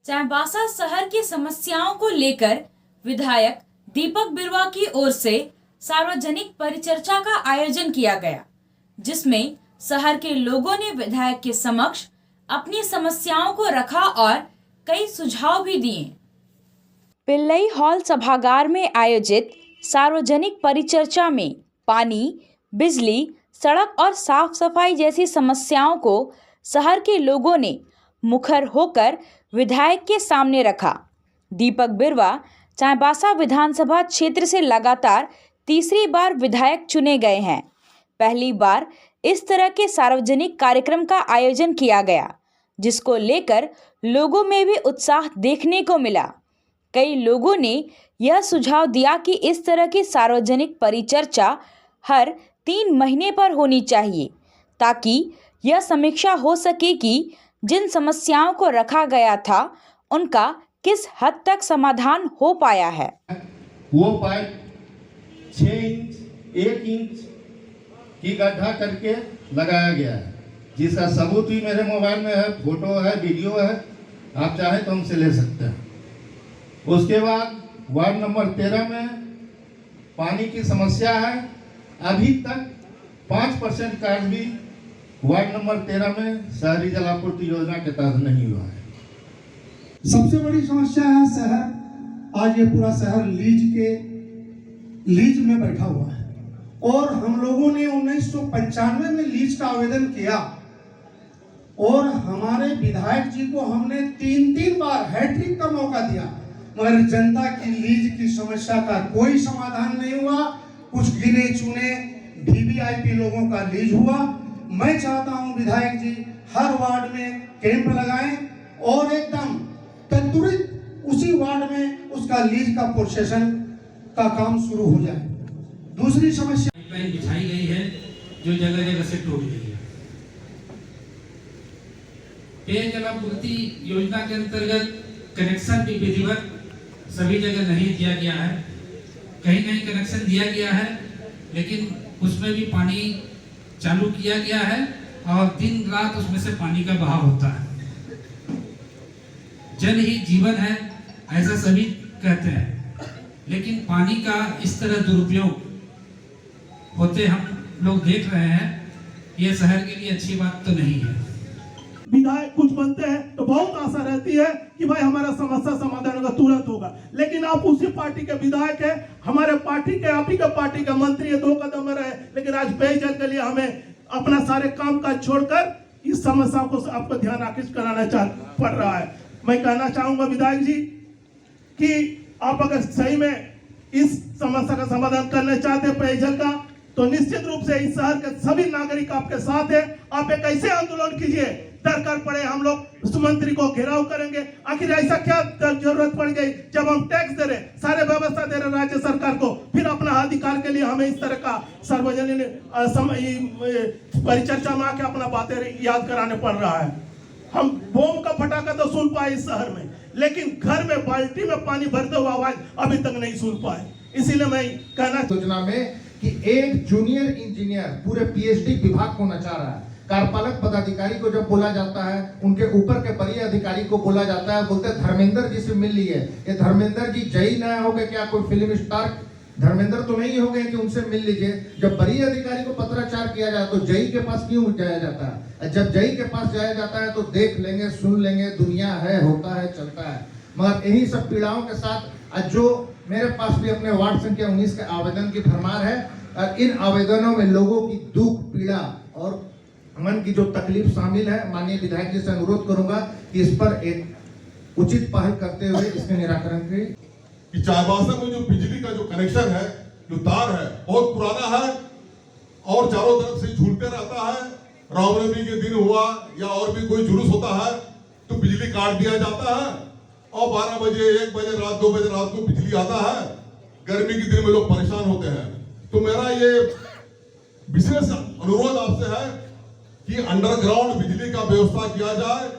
चाईबासा शहर की समस्याओं को लेकर विधायक दीपक बिरुवा की ओर से सार्वजनिक परिचर्चा का आयोजन किया गया, जिसमें शहर के लोगों ने विधायक के समक्ष अपनी समस्याओं को रखा और कई सुझाव भी दिए। पिल्लई हॉल सभागार में आयोजित सार्वजनिक परिचर्चा में पानी, बिजली, सड़क और साफ सफाई जैसी समस्याओं को शहर के लोगों ने मुखर होकर विधायक के सामने रखा। दीपक बिरुवा चाईबासा विधानसभा क्षेत्र से लगातार तीसरी बार विधायक चुने गए हैं। पहली बार इस तरह के सार्वजनिक कार्यक्रम का आयोजन किया गया, जिसको लेकर लोगों में भी उत्साह देखने को मिला। कई लोगों ने यह सुझाव दिया कि इस तरह की सार्वजनिक परिचर्चा हर 3 महीने पर होनी चाहिए, ताकि यह समीक्षा हो सके कि जिन समस्याओं को रखा गया था उनका किस हद तक समाधान हो पाया है। वो पाइप 6 इंच 1 इंच की गड्ढा करके लगाया गया है, जिसका सबूत भी मेरे मोबाइल में है, फोटो है, वीडियो है, आप चाहे तो हमसे ले सकते हैं। उसके बाद वार्ड नंबर 13 में पानी की समस्या है। अभी तक 5% कार्य भी वार्ड नंबर 13 में शहरी जलापूर्ति योजना के तहत नहीं हुआ है। सबसे बड़ी समस्या है शहर, आज ये पूरा शहर लीज में बैठा हुआ है और हम लोगों ने 1995 में लीज का आवेदन किया और हमारे विधायक जी को हमने 3 बार हैट्रिक का मौका दिया, मगर जनता की लीज की समस्या का कोई समाधान नहीं हुआ। कुछ गिने चुने वीवीआईपी लोगों का लीज हुआ। मैं चाहता हूं विधायक जी हर वार्ड में कैंप लगाएं और एकदम तुरंत उसी वार्ड में उसका लीज का प्रोसेसन का काम शुरू हो जाए। दूसरी समस्या पाइपलाइन बिछाई गई है जो जगह जगह से टूट गई है। पेयजल आपूर्ति योजना के अंतर्गत कनेक्शन भी विधिवत सभी जगह नहीं दिया गया है। कहीं कहीं कनेक्शन दिया गया है, लेकिन उसमें भी पानी चालू किया गया है और दिन रात उसमें से पानी का बहाव होता है। जल ही जीवन है ऐसा सभी कहते हैं, लेकिन पानी का इस तरह दुरुपयोग होते हम लोग देख रहे हैं। ये शहर के लिए अच्छी बात तो नहीं है। विधायक कुछ बनते हैं तो बहुत आशा रहती है कि भाई हमारा समस्या समाधान होगा, तुरंत होगा, लेकिन आप उसी पार्टी के विधायक है, हमारे पार्टी के, आप ही के पार्टी के मंत्री है, 2 कदम में रहे, लेकिन आज पेयजल के लिए हमें अपना सारे काम काज छोड़कर इस समस्या को आपको ध्यान आकृष्ट कराना पड़ रहा है। मैं कहना चाहूंगा विधायक जी कि आप अगर सही में इस समस्या का समाधान करना चाहते हैं पेयजल का, तो निश्चित रूप से इस शहर के सभी नागरिक आपके साथ है। आप एक ऐसे आंदोलन कीजिए, दरकार पड़े हम लोग उस मंत्री को घेराव करेंगे। आखिर ऐसा क्या जरूरत पड़ गई जब हम टैक्स दे रहे, सारे व्यवस्था दे रहे राज्य सरकार को, फिर अपना अधिकार के लिए हमें इस तरह का सार्वजनिक परिचर्चा में आके अपना बातें याद कराने पड़ रहा है। हम बम का फटाका तो सुन पाए इस शहर में, लेकिन घर में बाल्टी में पानी भरते हुआ आवाज अभी तक नहीं सुन पाए। इसीलिए मैं कहना योजना में कि एक जूनियर इंजीनियर पूरे पीएचडी विभाग को नचा रहा है। कार्यपालक पदाधिकारी को जब बोला जाता है, उनके ऊपर के वरीय अधिकारी को बोला जाता है, बोलते धर्मेंद्र जी से मिल लिए। ये धर्मेंद्र जी जय नया हो गए क्या? कोई फिल्म स्टार धर्मेंद्र तो नहीं हो गए कि उनसे मिल लीजिए। जब वरीय अधिकारी को पत्राचार किया जाए तो जय के पास क्यों जाया जाता है? जब जय के पास जाया जाता है तो देख लेंगे, सुन लेंगे, दुनिया है, होता है, चलता है। मगर यही सब पीड़ाओं के साथ आज जो मेरे पास भी अपने वार्ड संख्या 19 के आवेदन की भरमार है, और इन आवेदनों में लोगों की दुख, पीड़ा और मन की जो तकलीफ शामिल है, माननीय विधायक जी से अनुरोध करूंगा कि इस पर एक उचित पहल करते हुए इसके निराकरण के कि चाईबासा में जो बिजली का जो कनेक्शन है, जो तार है, बहुत पुराना है और चारों तरफ से झूलते रहता है। रामनवमी के दिन हुआ या और भी कोई जुलूस होता है तो बिजली काट दिया जाता है और 12 बजे, 1 बजे रात, 2 बजे रात को बिजली आता है। गर्मी के दिन में लोग परेशान होते हैं। तो मेरा ये विशेष अनुरोध आपसे है कि अंडरग्राउंड बिजली का व्यवस्था किया जाए,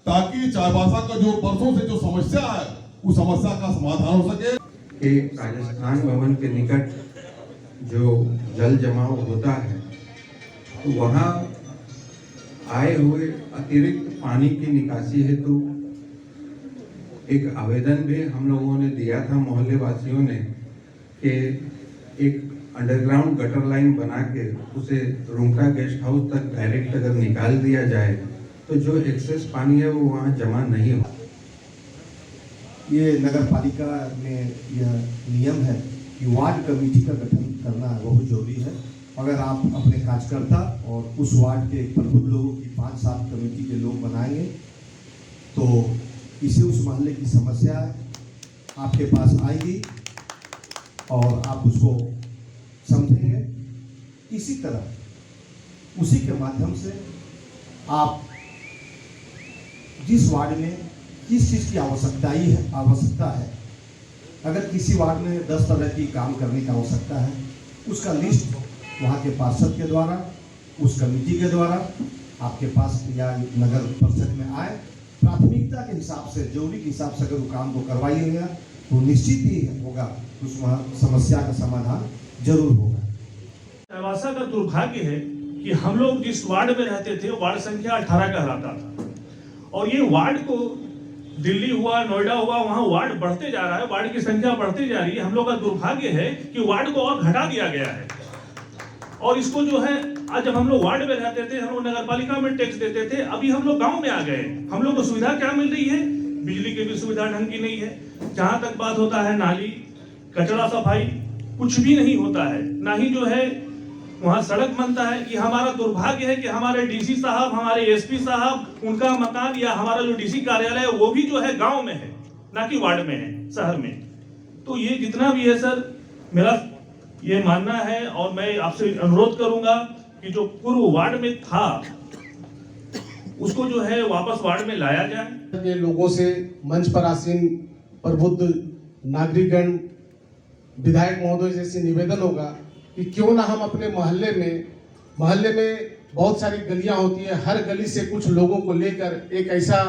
ताकि चाईबासा का जो बरसों से जो समस्या है उस समस्या का समाधान हो सके। कि राजस्थान भवन के निकट जो जल जमाव होता है, तो वहाँ आए हुए अतिरिक्त पानी की निकासी हेतु एक आवेदन भी हम लोगों ने दिया था मोहल्ले वासियों ने कि एक अंडरग्राउंड गटर लाइन बना के उसे रुमका गेस्ट हाउस तक डायरेक्ट अगर निकाल दिया जाए तो जो एक्सेस पानी है वो वहाँ जमा नहीं हो। ये नगर पालिका में यह नियम है कि वार्ड कमेटी का गठन करना बहुत जरूरी है। अगर आप अपने कार्यकर्ता और उस वार्ड के प्रबुद्ध लोगों की 5-7 कमेटी के लोग बनाएंगे तो इसे उस मोहल्ले की समस्या आपके पास आएगी और आप उसको समझेंगे। इसी तरह उसी के माध्यम से आप जिस वार्ड में किस चीज़ की आवश्यकता है, अगर किसी वार्ड में 10 तरह की काम करने की आवश्यकता है, उसका लिस्ट वहाँ के पार्षद के द्वारा, उस कमेटी के द्वारा आपके पास या नगर परिषद में आए, प्राथमिकता के हिसाब से, जरूरी के हिसाब से अगर वो काम को करवाइएगा तो निश्चित ही होगा उस समस्या का समाधान जरूर होगा। चाईबासा का दुर्भाग्य है कि हम लोग जिस वार्ड में रहते थे वार्ड संख्या 18 कहलाता था और ये वार्ड को दिल्ली हुआ, नोएडा हुआ, वहाँ वार्ड बढ़ते जा रहा है, वार्ड की संख्या बढ़ती जा रही है। हम लोग का दुर्भाग्य है कि वार्ड को और घटा दिया गया है और इसको जो है आज जब हम लोग वार्ड में रहते थे, हम लोग नगर पालिका में टैक्स देते थे, अभी हम लोग गाँव में आ गए। हम लोग को सुविधा क्या मिल रही है? बिजली की भी सुविधा ढंग की नहीं है। जहाँ तक बात होता है नाली, कचरा सफाई, कुछ भी नहीं होता है। ना ही जो है वहाँ सड़क बनता है। ये हमारा दुर्भाग्य है कि हमारे डीसी साहब, हमारे एसपी साहब, उनका मकान या हमारा जो डीसी कार्यालय है वो भी जो है गांव में है, ना कि वार्ड में है, शहर में। तो ये जितना भी है सर, मेरा ये मानना है और मैं आपसे अनुरोध करूंगा कि जो पूर्व वार्ड में था उसको जो है वापस वार्ड में लाया जाए। के लोगों से मंच पर आसीन प्रबुद्ध नागरिकगण, विधायक महोदय जैसे निवेदन होगा कि क्यों ना हम अपने मोहल्ले में बहुत सारी गलियां होती है, हर गली से कुछ लोगों को लेकर एक ऐसा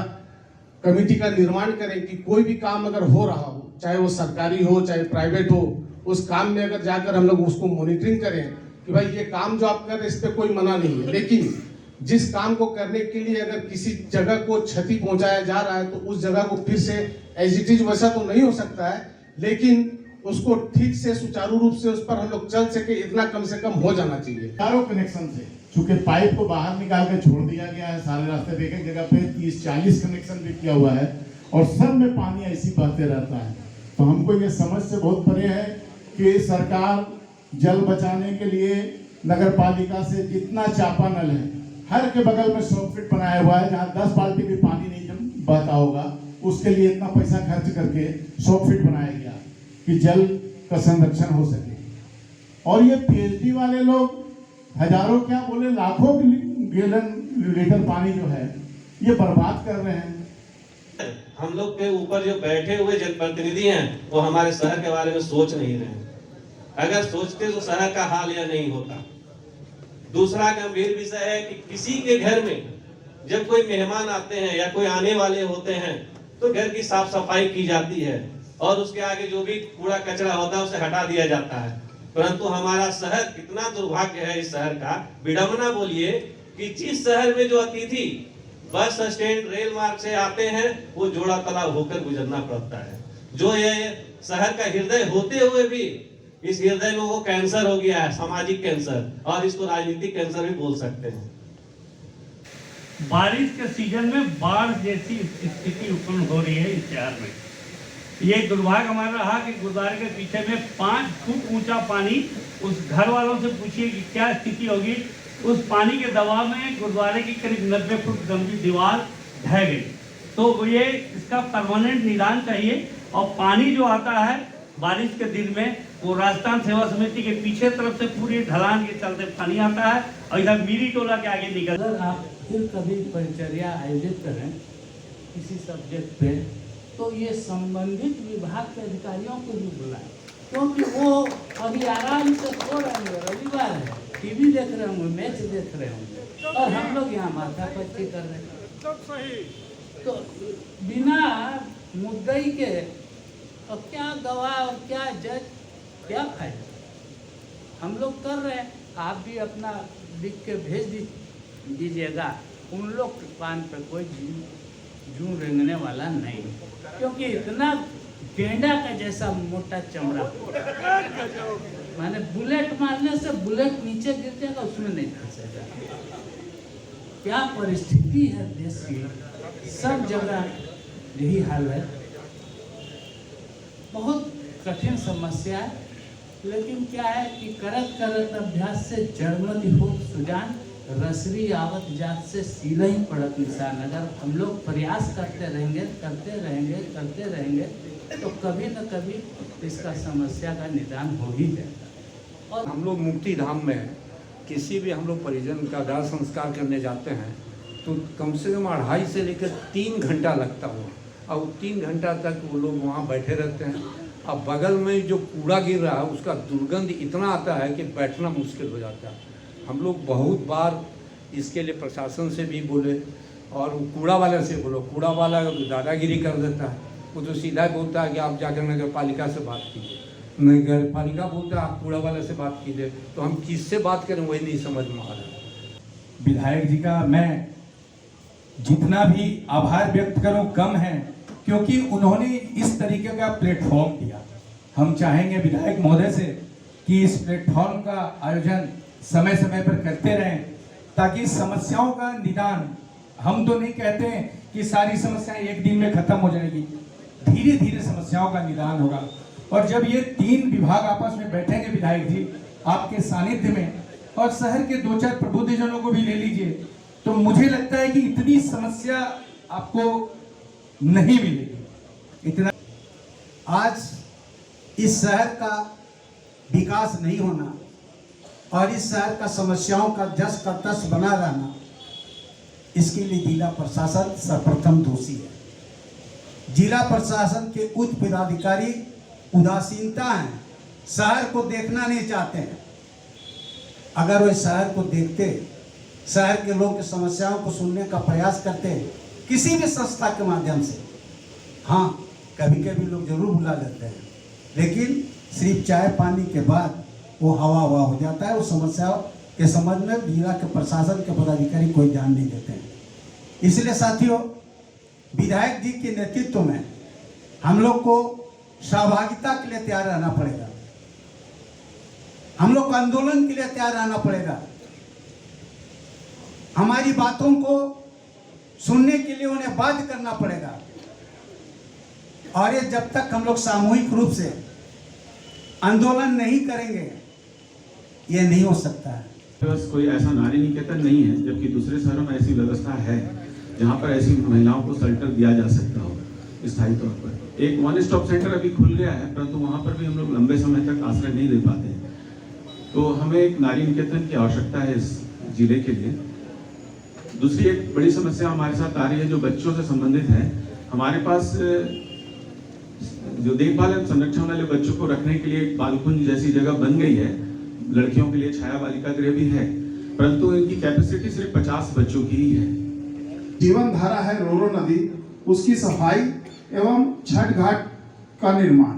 कमेटी का निर्माण करें कि कोई भी काम अगर हो रहा हो, चाहे वो सरकारी हो चाहे प्राइवेट हो, उस काम में अगर जाकर हम लोग उसको मॉनिटरिंग करें कि भाई ये काम जो आप कर रहे हैं इस पर कोई मना नहीं है, लेकिन जिस काम को करने के लिए अगर किसी जगह को क्षति पहुंचाया जा रहा है तो उस जगह को फिर से एज इट इज वैसा तो नहीं हो सकता है, लेकिन उसको ठीक से सुचारू रूप से उस पर हम लोग चल सके, इतना कम से कम हो जाना चाहिए। चारों कनेक्शन से चूंकि पाइप को बाहर निकाल कर छोड़ दिया गया है सारे रास्ते पे, एक जगह पे 30-40 कनेक्शन भी किया हुआ है और सब में पानी ऐसी बहते रहता है। तो हमको ये समझ से बहुत परे है कि सरकार जल बचाने के लिए नगर पालिका से जितना चापानल है, हर के बगल में 100 फीट बनाया हुआ है, जहाँ 10 बाल्टी भी पानी नहीं बहता होगा, उसके लिए इतना पैसा खर्च करके 100 फीट बनाया गया कि जल का संरक्षण हो सके। और ये पीएचडी वाले लोग हजारों क्या बोले लाखों गैलन लीटर पानी जो है ये बर्बाद कर रहे हैं। हम लोग के ऊपर जो बैठे हुए जनप्रतिनिधि हैं वो हमारे शहर के बारे में सोच नहीं रहे। अगर सोचते तो शहर का हाल यह नहीं होता। दूसरा गंभीर विषय है कि किसी के घर में जब कोई मेहमान आते हैं या कोई आने वाले होते हैं तो घर की साफ सफाई की जाती है और उसके आगे जो भी कूड़ा कचरा होता है उसे हटा दिया जाता है। परंतु हमारा शहर कितना दुर्भाग्य है, इस शहर का विडंबना बोलिए कि जिस शहर में जो अतिथि बस स्टैंड रेल मार्ग से आते हैं वो जोड़ा तालाब होकर गुजरना पड़ता है। जो ये शहर का हृदय होते हुए भी इस हृदय में वो कैंसर हो गया है, सामाजिक कैंसर, और इसको राजनीतिक कैंसर भी बोल सकते हैं। बारिश के सीजन में बाढ़ जैसी स्थिति उत्पन्न हो रही है इस शहर में। ये दुर्भाग्य हमारा रहा कि गुरुद्वारे के पीछे में 5 फुट ऊंचा पानी, उस घर वालों से पूछिए कि क्या स्थिति होगी। उस पानी के दबाव में गुरुद्वारे की करीब 90 फुट लंबी दीवार ढह गई। तो ये इसका परमानेंट निदान चाहिए। और पानी जो आता है बारिश के दिन में वो राजस्थान सेवा समिति के पीछे तरफ से पूरी ढलान के चलते पानी आता है और इधर मीरी टोला के आगे निकल। अगर आप फिर कभी परिचर्या आयोजित करें किसी सब्जेक्ट पे तो ये संबंधित विभाग के अधिकारियों को भी बुलाएं, क्योंकि वो अभी आराम से सो रहे होंगे, रविवार है, टीवी देख रहे होंगे, मैच देख रहे होंगे और हम लोग यहाँ माथापच्ची कर रहे हैं। तो बिना मुद्दई के अब क्या गवाह और क्या जज, क्या फायदा। हम लोग कर रहे हैं, आप भी अपना लिख के भेज दीजिएगा। उन लोग के कान पर कोई जूं रेंगने वाला नहीं, क्योंकि इतना गेंडा का जैसा मोटा चमड़ा, माने बुलेट मारने से बुलेट नीचे गिर जाएगा, उसमें नहीं फंसेगा। क्या परिस्थिति है देश की, सब जगह यही हाल है। बहुत कठिन समस्या है, लेकिन क्या है कि करत करत अभ्यास से जड़मति हो सुजान, रसरी आवत जात से सीला ही पड़त निशान। अगर हम लोग प्रयास करते रहेंगे तो कभी न कभी इसका समस्या का निदान हो ही जाएगा। और हम लोग मुक्ति धाम में किसी भी हम लोग परिजन का दाह संस्कार करने जाते हैं तो कम से कम 2.5 से लेकर 3 घंटा लगता हुआ, और 3 घंटा तक वो लोग वहाँ बैठे रहते हैं। अब बगल में जो कूड़ा गिर रहा है उसका दुर्गंध इतना आता है कि बैठना मुश्किल हो जाता है। हम लोग बहुत बार इसके लिए प्रशासन से भी बोले, और कूड़ा वाले से बोलो, कूड़ा वाला दादागिरी कर देता है। वो तो सीधा बोलता है कि आप जाकर नगर पालिका से बात कीजिए, नगर पालिका बोलता है आप कूड़ा वाले से बात कीजिए। तो हम किससे बात करें वही नहीं समझ में आ रहा। विधायक जी का मैं जितना भी आभार व्यक्त करूं कम है, क्योंकि उन्होंने इस तरीके का प्लेटफॉर्म दिया। हम चाहेंगे विधायक महोदय से कि इस प्लेटफॉर्म का आयोजन समय समय पर करते रहें, ताकि समस्याओं का निदान, हम तो नहीं कहते हैं कि सारी समस्याएं एक दिन में खत्म हो जाएगी, धीरे धीरे समस्याओं का निदान होगा। और जब ये 3 विभाग आपस में बैठेंगे विधायक जी आपके सानिध्य में, और शहर के 2-4 प्रबुद्धजनों को भी ले लीजिए, तो मुझे लगता है कि इतनी समस्या आपको नहीं मिलेगी। इतना आज इस शहर का विकास नहीं होना और इस शहर का समस्याओं का जस का तस बना रहना, इसके लिए जिला प्रशासन सर्वप्रथम दोषी है। जिला प्रशासन के उच्च पदाधिकारी उदासीनता है, शहर को देखना नहीं चाहते हैं। अगर वे शहर को देखते, शहर के लोगों की समस्याओं को सुनने का प्रयास करते किसी भी संस्था के माध्यम से, हाँ कभी कभी लोग जरूर बुला लेते हैं, लेकिन सिर्फ चाय पानी के बाद वो हवा हो जाता है। वो समस्याओं के संबंध में जिला के प्रशासन के पदाधिकारी कोई ध्यान नहीं देते हैं। इसलिए साथियों, विधायक जी के नेतृत्व में हम लोग को सहभागिता के लिए तैयार रहना पड़ेगा, हम लोग को आंदोलन के लिए तैयार रहना पड़ेगा। हमारी बातों को सुनने के लिए उन्हें बाध्य करना पड़ेगा, और ये जब तक हम लोग सामूहिक रूप से आंदोलन नहीं करेंगे ये नहीं हो सकता है। बस कोई ऐसा नारी निकेतन नहीं है, जबकि दूसरे शहरों में ऐसी व्यवस्था है जहाँ पर ऐसी महिलाओं को शेल्टर दिया जा सकता हो स्थायी तौर पर। एक 1 स्टॉप सेंटर अभी खुल गया है, परंतु वहाँ पर भी हम लोग लंबे समय तक आश्रय नहीं दे पाते हैं। तो हमें एक नारी निकेतन की आवश्यकता है इस जिले के लिए। दूसरी एक बड़ी समस्या हमारे साथ आ रही है जो बच्चों से संबंधित है। हमारे पास जो देखभाल एवं संरक्षण वाले बच्चों को रखने के लिए एक बालकुंज जैसी जगह बन गई है, लड़कियों के लिए छाया बालिका गृह भी है, परंतु इनकी कैपेसिटी सिर्फ 50 बच्चों की ही है। जीवन धारा है रोरो नदी, उसकी सफाई एवं छठ घाट का निर्माण।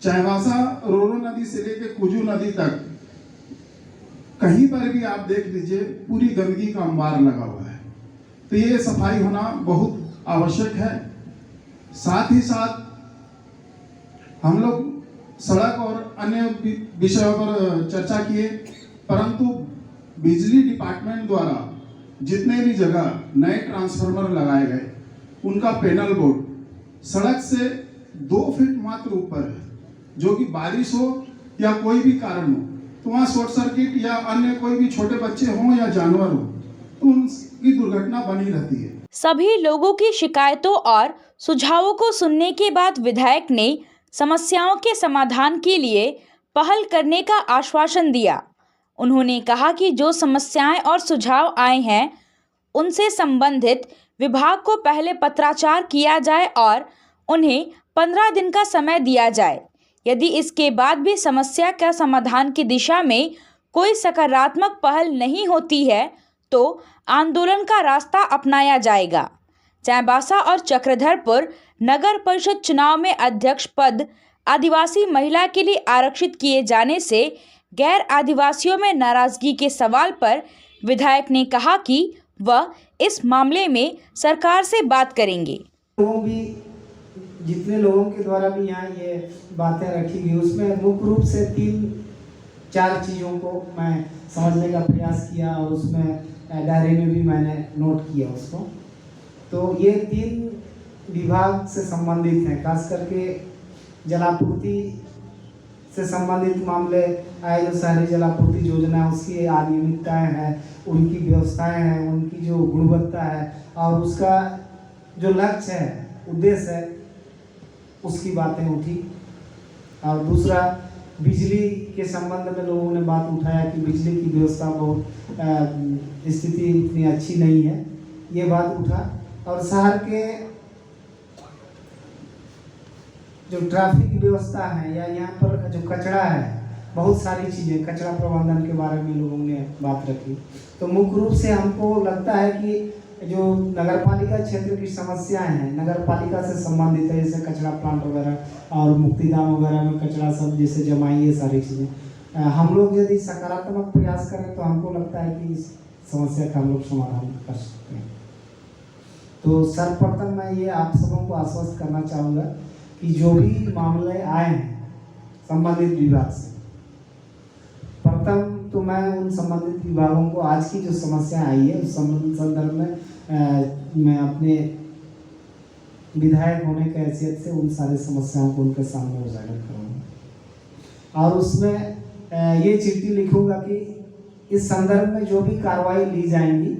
चाईबासा रोरो नदी से लेकर कुजू नदी तक कहीं पर भी आप देख लीजिए पूरी गंदगी का अंबार लगा हुआ है। तो ये सफाई होना बहुत आवश्यक है। साथ ही साथ हम लोग सड़क और अन्य विषयों पर चर्चा किए, परंतु बिजली डिपार्टमेंट द्वारा जितने भी जगह नए ट्रांसफार्मर लगाए गए, उनका पैनल बोर्ड सड़क से 2 फीट मात्र ऊपर है, जो कि बारिश हो या कोई भी कारण हो तो वहाँ शॉर्ट सर्किट या अन्य कोई भी छोटे बच्चे हों या जानवर हो तो उनकी दुर्घटना बनी रहती है। सभी लोगों की शिकायतों और सुझावों को सुनने के बाद विधायक ने समस्याओं के समाधान के लिए पहल करने का आश्वासन दिया। उन्होंने कहा कि जो समस्याएं और सुझाव आए हैं उनसे संबंधित विभाग को पहले पत्राचार किया जाए और उन्हें 15 दिन का समय दिया जाए। यदि इसके बाद भी समस्या का समाधान की दिशा में कोई सकारात्मक पहल नहीं होती है तो आंदोलन का रास्ता अपनाया जाएगा। चाईबासा और चक्रधरपुर नगर परिषद चुनाव में अध्यक्ष पद आदिवासी महिला के लिए आरक्षित किए जाने से गैर आदिवासियों में नाराजगी के सवाल पर विधायक ने कहा कि व इस मामले में सरकार से बात करेंगे। लोगों भी जितने लोगों के द्वारा भी यहाँ ये बातें रखी गई उसमें मुख्य रूप से 3-4 चीज़ों को मैं समझने का प्रयास किया और उसमें डायरी में भी मैंने नोट किया उसको। तो ये 3 विभाग से संबंधित हैं, खास करके जलापूर्ति से संबंधित मामले आए। जो शहरी जलापूर्ति योजना है उसकी अनियमितताएँ हैं, उनकी व्यवस्थाएँ हैं, उनकी जो गुणवत्ता है और उसका जो लक्ष्य है, उद्देश्य है, उसकी बातें उठी। और दूसरा, बिजली के संबंध में लोगों ने बात उठाया कि बिजली की व्यवस्था बहुत स्थिति इतनी अच्छी नहीं है, ये बात उठा। और शहर के जो ट्रैफिक व्यवस्था है या यहाँ पर जो कचरा है, बहुत सारी चीज़ें, कचरा प्रबंधन के बारे में लोगों ने बात रखी। तो मुख्य रूप से हमको लगता है कि जो नगरपालिका क्षेत्र की समस्याएं हैं, नगरपालिका से संबंधित है, जैसे कचरा प्लांट वगैरह और मुक्तिधाम वगैरह में कचरा सब जैसे जमाई, ये सारी चीज़ें हम लोग यदि सकारात्मक प्रयास करें तो हमको लगता है कि इस समस्या का हम लोग समाधान कर सकते हैं। तो सर्वप्रथम मैं ये आप सबों को आश्वस्त करना चाहूँगा कि जो भी मामले आए हैं संबंधित विभाग से, प्रथम तो मैं उन संबंधित विभागों को आज की जो समस्या आई है उस संदर्भ में मैं अपने विधायक होने के हैसियत से उन सारी समस्याओं को उनके सामने उजागर करूँगा और उसमें ये चिट्ठी लिखूँगा कि इस संदर्भ में जो भी कार्रवाई ली जाएंगी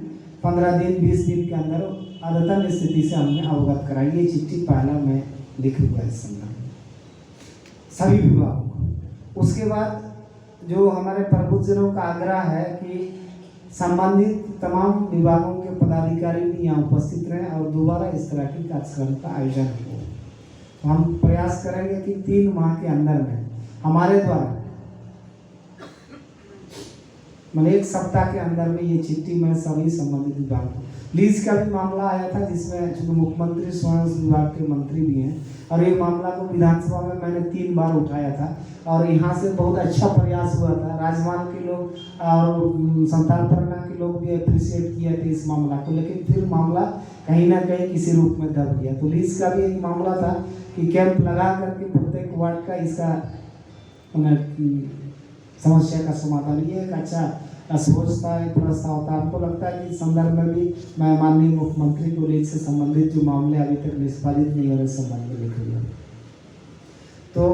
15 दिन 20 दिन के अंदर अद्यतन स्थिति से हमने अवगत कराई। ये चिट्ठी पहला मैं लिखूँगा इस संदर्भ में सभी विभागों को। उसके बाद जो हमारे प्रबुद्धजनों का आग्रह है कि संबंधित तमाम विभागों के पदाधिकारी भी यहाँ उपस्थित रहें और दोबारा इस तरह की कार्यक्रम का आयोजन हो। तो हम प्रयास करेंगे कि 3 माह के अंदर में हमारे द्वारा मतलब 1 सप्ताह के अंदर में ये चिट्ठी मैं सभी संबंधित विभाग को। लीज का भी मामला आया था जिसमें चूँकि मुख्यमंत्री स्वयं उस विभाग के मंत्री भी हैं और ये मामला को विधानसभा में मैंने 3 बार उठाया था और यहाँ से बहुत अच्छा प्रयास हुआ था। राजमान के लोग और संतान परना के लोग भी अप्रिशिएट किए थे इस मामला को, लेकिन फिर मामला कहीं ना कहीं किसी रूप में दब गया। तो लीज का भी एक मामला था कि कैंप लगा करके प्रत्येक वार्ड का इसका समस्या का समाधान, ये एक अच्छा सोचता है, प्रस्ताव था। हमको लगता है कि इस संदर्भ में भी मैं माननीय मुख्यमंत्री को लीज से संबंधित जो मामले अभी तक निष्पादित नहीं हो रहे संबंध में लिखूंगा। तो